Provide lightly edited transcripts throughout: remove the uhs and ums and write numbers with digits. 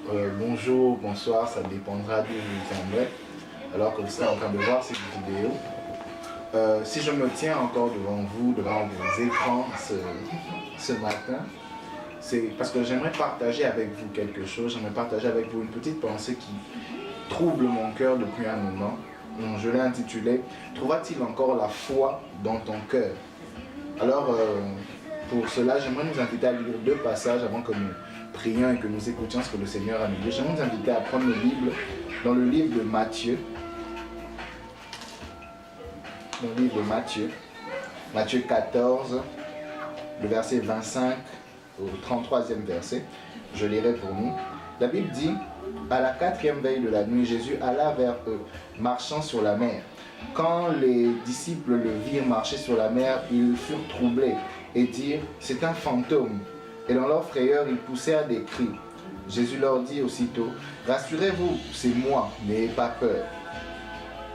Bonjour, bonsoir, ça dépendra d'où vous viendrez, alors que vous serez en train de voir cette vidéo. Si je me tiens encore devant vous, devant vos écrans ce matin, c'est parce que j'aimerais partager avec vous quelque chose, j'aimerais partager avec vous une petite pensée qui trouble mon cœur depuis un moment. Je l'ai intitulé « Trouva-t-il encore la foi dans ton cœur ?» Alors, pour cela, j'aimerais nous inviter à lire deux passages avant que nous prions et que nous écoutions ce que le Seigneur a nous dit. J'aimerais nous inviter à prendre le Bible dans le livre de Matthieu. Dans le livre de Matthieu. Matthieu 14, le verset 25 au 33e verset. Je lirai pour nous. La Bible dit, à la 4e veille de la nuit, Jésus alla vers eux, marchant sur la mer. Quand les disciples le virent marcher sur la mer, ils furent troublés et dirent, c'est un fantôme. Et dans leur frayeur, ils poussèrent des cris. Jésus leur dit aussitôt, rassurez-vous, c'est moi, n'ayez pas peur.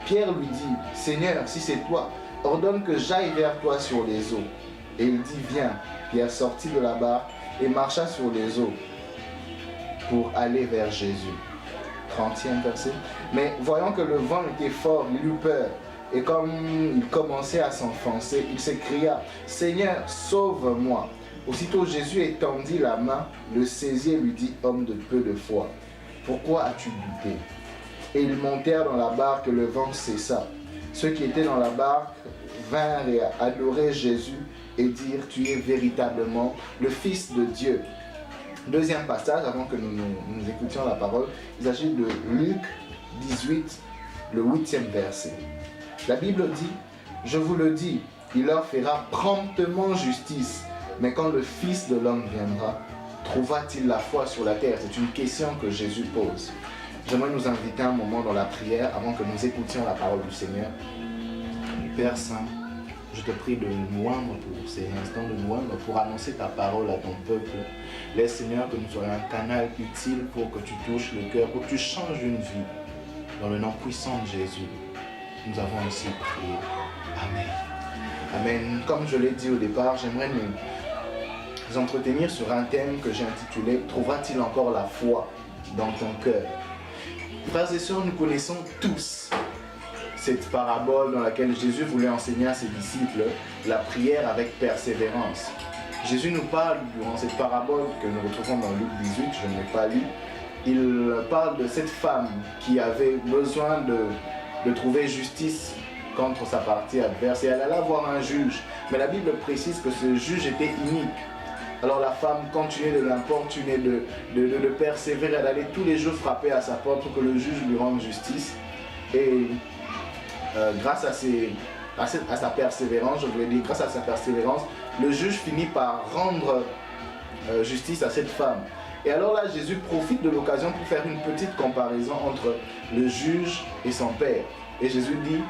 Pierre lui dit, Seigneur, si c'est toi, ordonne que j'aille vers toi sur les eaux. Et il dit, viens. Pierre sortit de la barque et marcha sur les eaux pour aller vers Jésus. 30e verset. Mais voyant que le vent était fort, il eut peur. Et comme il commençait à s'enfoncer, il s'écria, Seigneur, sauve-moi. Aussitôt Jésus étendit la main, le saisit et lui dit, homme de peu de foi, pourquoi as-tu douté? Et ils montèrent dans la barque et le vent cessa. Ceux qui étaient dans la barque vinrent et adorèrent Jésus et dirent, tu es véritablement le Fils de Dieu. Deuxième passage, avant que nous écoutions la parole, il s'agit de Luc 18, le 8e verset. La Bible dit, je vous le dis, il leur fera promptement justice. Mais quand le Fils de l'homme viendra, trouvera-t-il la foi sur la terre? C'est une question que Jésus pose. J'aimerais nous inviter un moment dans la prière avant que nous écoutions la parole du Seigneur. Père Saint, je te prie de nous oindre pour ces instants, de nous oindre pour annoncer ta parole à ton peuple. Laisse Seigneur que nous soyons un canal utile pour que tu touches le cœur, pour que tu changes une vie. Dans le nom puissant de Jésus, nous avons ainsi prié. Amen. Amen. Comme je l'ai dit au départ, j'aimerais nous entretenir sur un thème que j'ai intitulé « Trouvera-t-il encore la foi dans ton cœur ?» Frères et sœurs, nous connaissons tous cette parabole dans laquelle Jésus voulait enseigner à ses disciples la prière avec persévérance. Jésus nous parle durant cette parabole que nous retrouvons dans Luc 18, je ne l'ai pas lu. Il parle de cette femme qui avait besoin de trouver justice contre sa partie adverse et elle alla voir un juge. Mais la Bible précise que ce juge était inique. Alors la femme continuait de l'importuner, de persévérer, d'aller tous les jours frapper à sa porte pour que le juge lui rende justice. Et grâce à sa persévérance, je voulais dire, grâce à sa persévérance, le juge finit par rendre justice à cette femme. Et alors là, Jésus profite de l'occasion pour faire une petite comparaison entre le juge et son père. Et Jésus dit,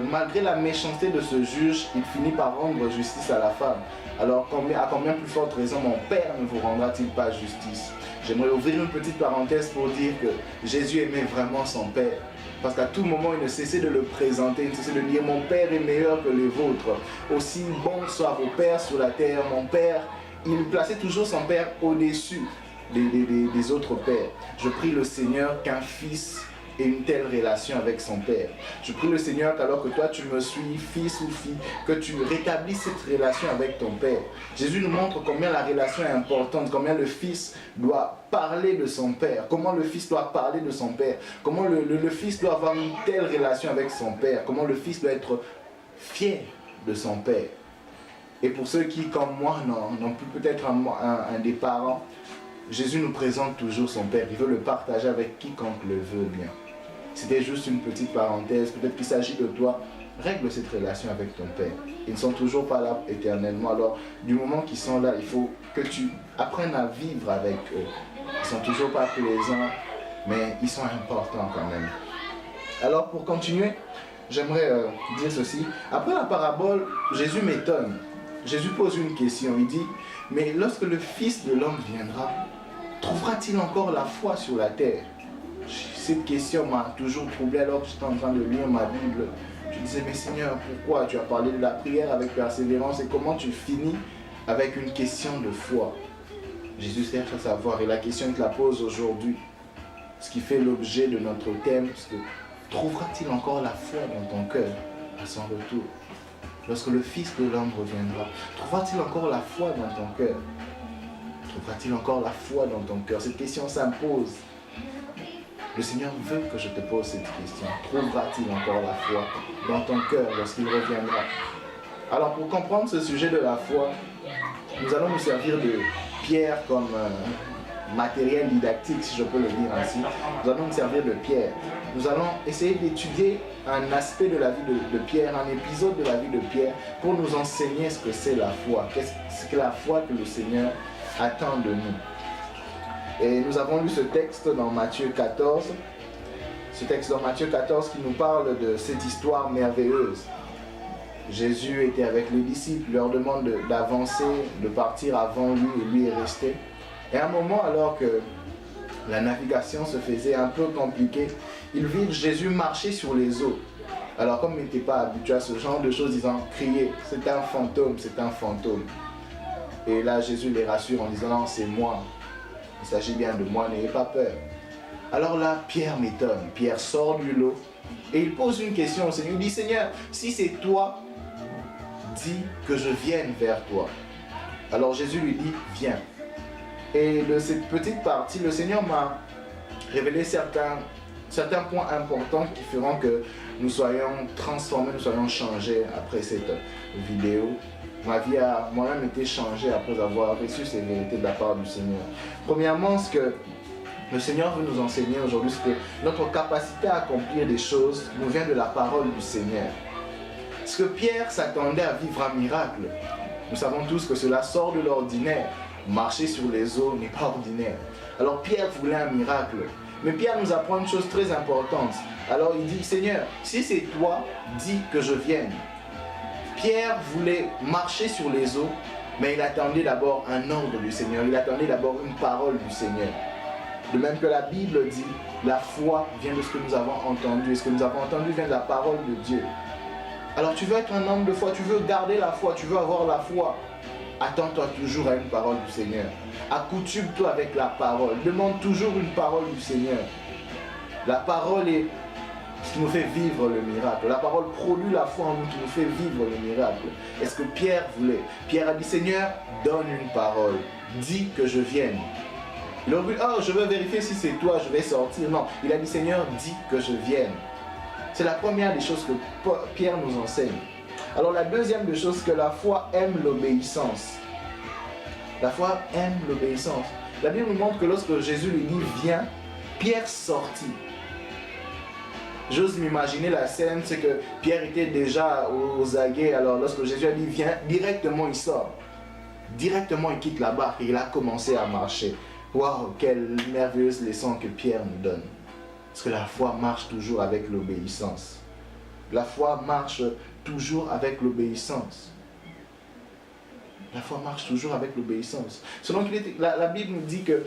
malgré la méchanceté de ce juge, il finit par rendre justice à la femme. Alors à combien plus forte raison mon Père ne vous rendra-t-il pas justice? J'aimerais ouvrir une petite parenthèse pour dire que Jésus aimait vraiment son Père. Parce qu'à tout moment, il ne cessait de le présenter, il ne cessait de dire « Mon Père est meilleur que les vôtres. Aussi bon soient vos pères sur la terre. Mon Père », il plaçait toujours son Père au-dessus des autres pères. Je prie le Seigneur qu'un fils ait une telle relation avec son Père. Je prie le Seigneur qu'alors que toi tu me suis, fils ou fille, que tu rétablisses cette relation avec ton Père. Jésus nous montre combien la relation est importante, combien le Fils doit parler de son Père, comment le Fils doit parler de son Père, comment le Fils doit avoir une telle relation avec son Père, comment le Fils doit être fier de son Père. Et pour ceux qui, comme moi, n'ont plus peut-être un des parents, Jésus nous présente toujours son Père. Il veut le partager avec quiconque le veut bien. C'était juste une petite parenthèse. Peut-être qu'il s'agit de toi. Règle cette relation avec ton Père. Ils ne sont toujours pas là éternellement. Alors, du moment qu'ils sont là, il faut que tu apprennes à vivre avec eux. Ils ne sont toujours pas plaisants, mais ils sont importants quand même. Alors, pour continuer, j'aimerais dire ceci. Après la parabole, Jésus m'étonne. Jésus pose une question. Il dit, mais lorsque le Fils de l'homme viendra, trouvera-t-il encore la foi sur la terre? Cette question m'a toujours troublé alors que j'étais en train de lire ma Bible. Je disais, mais Seigneur, pourquoi tu as parlé de la prière avec persévérance et comment tu finis avec une question de foi? Jésus cherche à savoir, et la question qu'il la pose aujourd'hui, ce qui fait l'objet de notre thème, c'est que trouvera-t-il encore la foi dans ton cœur à son retour? Lorsque le Fils de l'homme reviendra, trouvera-t-il encore la foi dans ton cœur? Trouvera-t-il encore la foi dans ton cœur? Cette question s'impose. Le Seigneur veut que je te pose cette question. Trouvera-t-il encore la foi dans ton cœur lorsqu'il reviendra? Alors pour comprendre ce sujet de la foi, nous allons nous servir de Pierre comme matériel didactique, si je peux le dire ainsi. Nous allons nous servir de Pierre. Nous allons essayer d'étudier un aspect de la vie de Pierre, un épisode de la vie de Pierre, pour nous enseigner ce que c'est la foi. Qu'est-ce que la foi que le Seigneur attend de nous. Et nous avons lu ce texte dans Matthieu 14. Ce texte dans Matthieu 14 qui nous parle de cette histoire merveilleuse. Jésus était avec les disciples, leur demande d'avancer, de partir avant lui, et lui est resté. Et à un moment, alors que la navigation se faisait un peu compliquée, ils virent Jésus marcher sur les eaux. Alors comme ils n'étaient pas habitués à ce genre de choses, ils ont crié, c'est un fantôme, c'est un fantôme. Et là, Jésus les rassure en disant, non, c'est moi. Il s'agit bien de moi, n'ayez pas peur. Alors là, Pierre m'étonne. Pierre sort du lot et il pose une question au Seigneur. Il dit, Seigneur, si c'est toi, dis que je vienne vers toi. Alors Jésus lui dit, viens. Et de cette petite partie, le Seigneur m'a révélé certains points importants qui feront que nous soyons transformés, nous soyons changés après cette vidéo. Ma vie a moi-même été changée après avoir reçu ces vérités de la part du Seigneur. Premièrement, ce que le Seigneur veut nous enseigner aujourd'hui, c'est que notre capacité à accomplir des choses nous vient de la parole du Seigneur. Est-ce que Pierre s'attendait à vivre un miracle? Nous savons tous que cela sort de l'ordinaire. Marcher sur les eaux n'est pas ordinaire. Alors Pierre voulait un miracle. Mais Pierre nous apprend une chose très importante. Alors il dit, Seigneur, si c'est toi, dis que je vienne. Pierre voulait marcher sur les eaux, mais il attendait d'abord un ordre du Seigneur. Il attendait d'abord une parole du Seigneur. De même que la Bible dit, la foi vient de ce que nous avons entendu. Et ce que nous avons entendu vient de la parole de Dieu. Alors tu veux être un homme de foi, tu veux garder la foi, tu veux avoir la foi. Attends-toi toujours à une parole du Seigneur. Accoutume-toi avec la parole. Demande toujours une parole du Seigneur. La parole est ce qui nous fait vivre le miracle. La parole produit la foi en nous qui nous fait vivre le miracle. Est-ce que Pierre voulait? Pierre a dit, Seigneur, donne une parole. Dis que je vienne. Il aurait dit, oh, je veux vérifier si c'est toi, je vais sortir. Non, il a dit, Seigneur, dis que je vienne. C'est la première des choses que Pierre nous enseigne. Alors la deuxième des choses, que la foi aime l'obéissance. La foi aime l'obéissance. La Bible nous montre que lorsque Jésus lui dit, viens, Pierre sortit. J'ose m'imaginer la scène, c'est que Pierre était déjà aux aguets. Alors lorsque Jésus a dit viens, directement il sort. Directement il quitte la barque et il a commencé à marcher. Waouh, quelle merveilleuse leçon que Pierre nous donne. Parce que la foi marche toujours avec l'obéissance. La foi marche toujours avec l'obéissance. La foi marche toujours avec l'obéissance. Selon la Bible nous dit que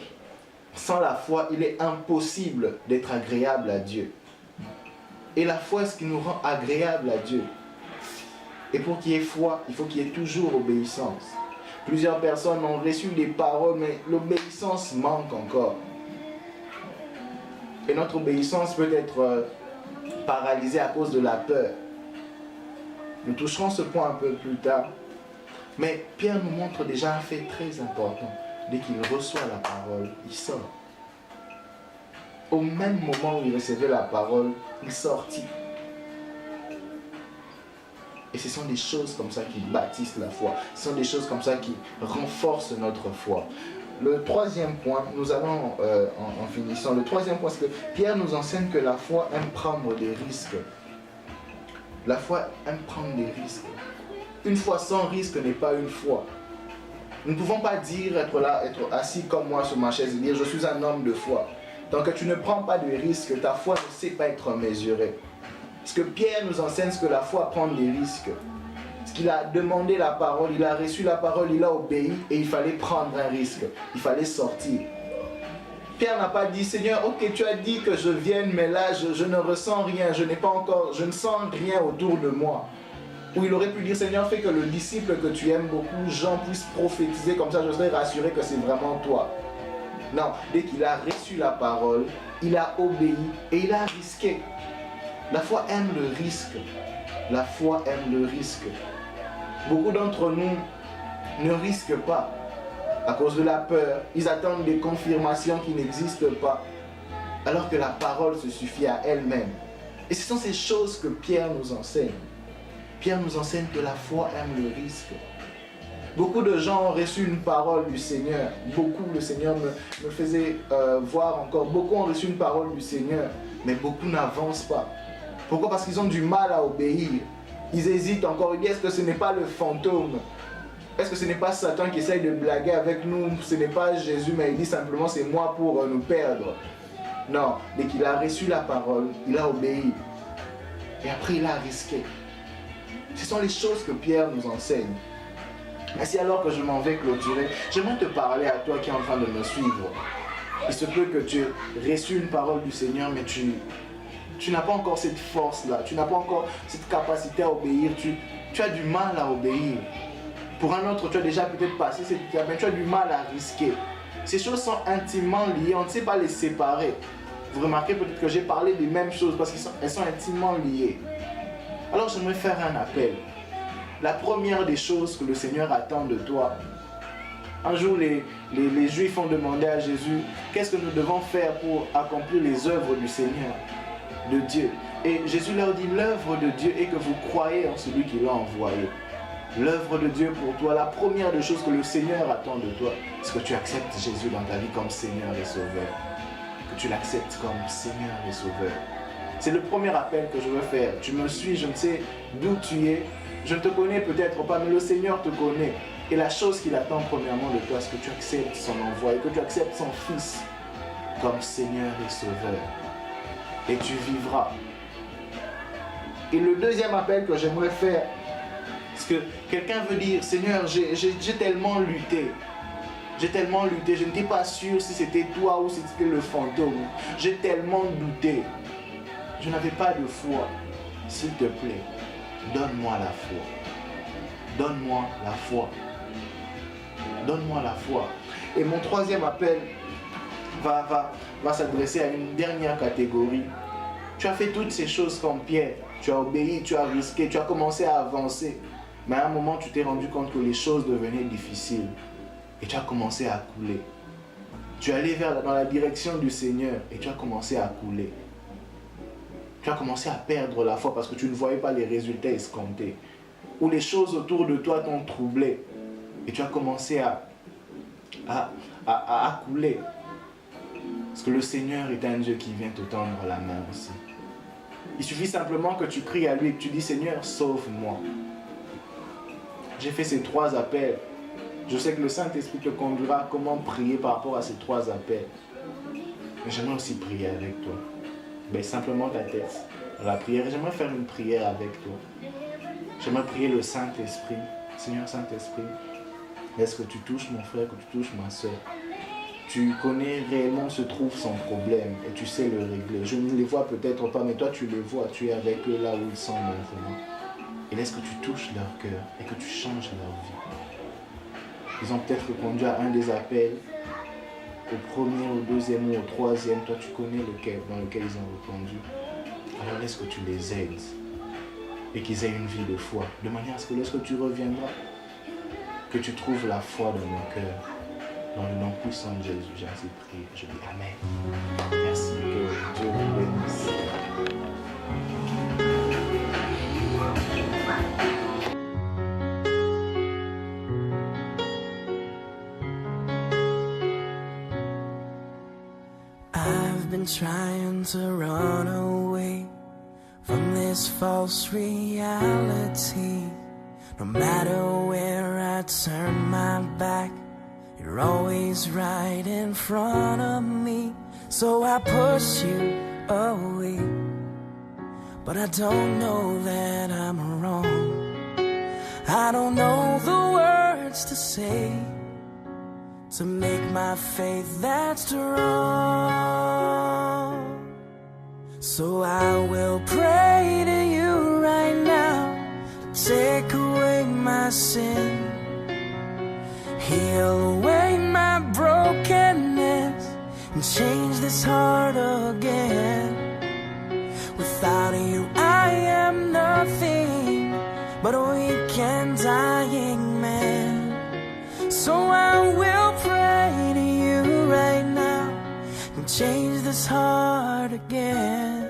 sans la foi, il est impossible d'être agréable à Dieu. Et la foi est ce qui nous rend agréable à Dieu. Et pour qu'il y ait foi, il faut qu'il y ait toujours obéissance. Plusieurs personnes ont reçu des paroles, mais l'obéissance manque encore. Et notre obéissance peut être paralysée à cause de la peur. Nous toucherons ce point un peu plus tard. Mais Pierre nous montre déjà un fait très important. Dès qu'il reçoit la parole, il sort. Au même moment où il recevait la parole, il sortit. Et ce sont des choses comme ça qui bâtissent la foi. Ce sont des choses comme ça qui renforcent notre foi. Le troisième point, nous allons en finissant. Le troisième point, c'est que Pierre nous enseigne que la foi aime prendre des risques. La foi aime prendre des risques. Une foi sans risque n'est pas une foi. Nous ne pouvons pas dire, être là, être assis comme moi sur ma chaise et dire je suis un homme de foi. Tant que tu ne prends pas de risques, ta foi ne sait pas être mesurée. Parce que Pierre nous enseigne ce que la foi prend des risques. Parce qu'il a demandé la parole, il a reçu la parole, il a obéi et il fallait prendre un risque. Il fallait sortir. Pierre n'a pas dit, Seigneur, ok, tu as dit que je vienne, mais là, je ne ressens rien, je ne sens rien autour de moi. Ou il aurait pu dire, Seigneur, fais que le disciple que tu aimes beaucoup, Jean, puisse prophétiser, comme ça je serai rassuré que c'est vraiment toi. Non, dès qu'il a reçu la parole, il a obéi et il a risqué. La foi aime le risque. La foi aime le risque. Beaucoup d'entre nous ne risquent pas à cause de la peur. Ils attendent des confirmations qui n'existent pas, alors que la parole se suffit à elle-même. Et ce sont ces choses que Pierre nous enseigne. Pierre nous enseigne que la foi aime le risque. Beaucoup de gens ont reçu une parole du Seigneur. Beaucoup, le Seigneur me faisait voir encore. Beaucoup ont reçu une parole du Seigneur, mais beaucoup n'avancent pas. Pourquoi? Parce qu'ils ont du mal à obéir. Ils hésitent encore. Ils disent, est-ce que ce n'est pas le fantôme? Est-ce que ce n'est pas Satan qui essaye de blaguer avec nous? Ce n'est pas Jésus, mais il dit simplement, c'est moi pour nous perdre. Non, dès qu'il a reçu la parole, il a obéi. Et après, il a risqué. Ce sont les choses que Pierre nous enseigne. Ainsi, alors que je m'en vais clôturer, j'aimerais te parler à toi qui es en train de me suivre. Il se peut que tu aies reçu une parole du Seigneur, mais tu n'as pas encore cette force-là. Tu n'as pas encore cette capacité à obéir. Tu as du mal à obéir. Pour un autre, tu as déjà peut-être passé cette étape, mais tu as du mal à risquer. Ces choses sont intimement liées. On ne sait pas les séparer. Vous remarquez peut-être que j'ai parlé des mêmes choses parce qu'elles sont intimement liées. Alors j'aimerais faire un appel. La première des choses que le Seigneur attend de toi. Un jour, les Juifs ont demandé à Jésus, qu'est-ce que nous devons faire pour accomplir les œuvres du Seigneur, de Dieu? Et Jésus leur dit, l'œuvre de Dieu est que vous croyez en celui qui l'a envoyé. L'œuvre de Dieu pour toi, la première des choses que le Seigneur attend de toi, c'est que tu acceptes Jésus dans ta vie comme Seigneur et Sauveur. Que tu l'acceptes comme Seigneur et Sauveur. C'est le premier appel que je veux faire. Tu me suis, je ne sais d'où tu es. Je ne te connais peut-être pas, mais le Seigneur te connaît. Et la chose qu'il attend premièrement de toi, c'est que tu acceptes son envoi et que tu acceptes son Fils comme Seigneur et Sauveur. Et tu vivras. Et le deuxième appel que j'aimerais faire, c'est que quelqu'un veut dire, Seigneur, j'ai tellement lutté. J'ai tellement lutté, je n'étais pas sûr si c'était toi ou si c'était le fantôme. J'ai tellement douté. Je n'avais pas de foi. S'il te plaît, donne-moi la foi. Donne-moi la foi. Donne-moi la foi. Et mon troisième appel va s'adresser à une dernière catégorie. Tu as fait toutes ces choses comme Pierre. Tu as obéi, tu as risqué, tu as commencé à avancer. Mais à un moment, tu t'es rendu compte que les choses devenaient difficiles. Et tu as commencé à couler. Tu es allé dans la direction du Seigneur et tu as commencé à couler. Tu as commencé à perdre la foi parce que tu ne voyais pas les résultats escomptés. Ou les choses autour de toi t'ont troublé. Et tu as commencé à couler. Parce que le Seigneur est un Dieu qui vient te tendre la main aussi. Il suffit simplement que tu cries à lui et que tu dis, Seigneur, sauve-moi. J'ai fait ces 3 appels. Je sais que le Saint-Esprit te conduira à comment prier par rapport à ces 3 appels. Mais j'aimerais aussi prier avec toi. Ben, simplement ta tête dans la prière. J'aimerais faire une prière avec toi. J'aimerais prier le Saint-Esprit. Seigneur Saint-Esprit, est-ce que tu touches mon frère, que tu touches ma soeur? Tu connais réellement où se trouve son problème et tu sais le régler. Je ne les vois peut-être pas, mais toi tu les vois. Tu es avec eux là où ils sont maintenant. Et laisse que tu touches leur cœur et que tu changes leur vie. Ils ont peut-être répondu à un des appels, au premier, au deuxième ou au troisième. Toi tu connais lequel, dans lequel ils ont répondu. Alors laisse que tu les aides et qu'ils aient une vie de foi. De manière à ce que lorsque tu reviendras, que tu trouves la foi dans mon cœur. Dans le nom puissant de Jésus, j'ai ainsi prié. Je dis Amen. Merci, que Dieu vous bénisse. I've been trying to run away from this false reality. No matter where I turn my back, you're always right in front of me. So I push you away, but I don't know that I'm wrong. I don't know the words to say to make my faith that strong. So I will pray to you right now. take away my sin, heal away my brokenness, and change this heart again. Without you I am nothing but a weak and dying man. So I will pray to you right now and change this heart again.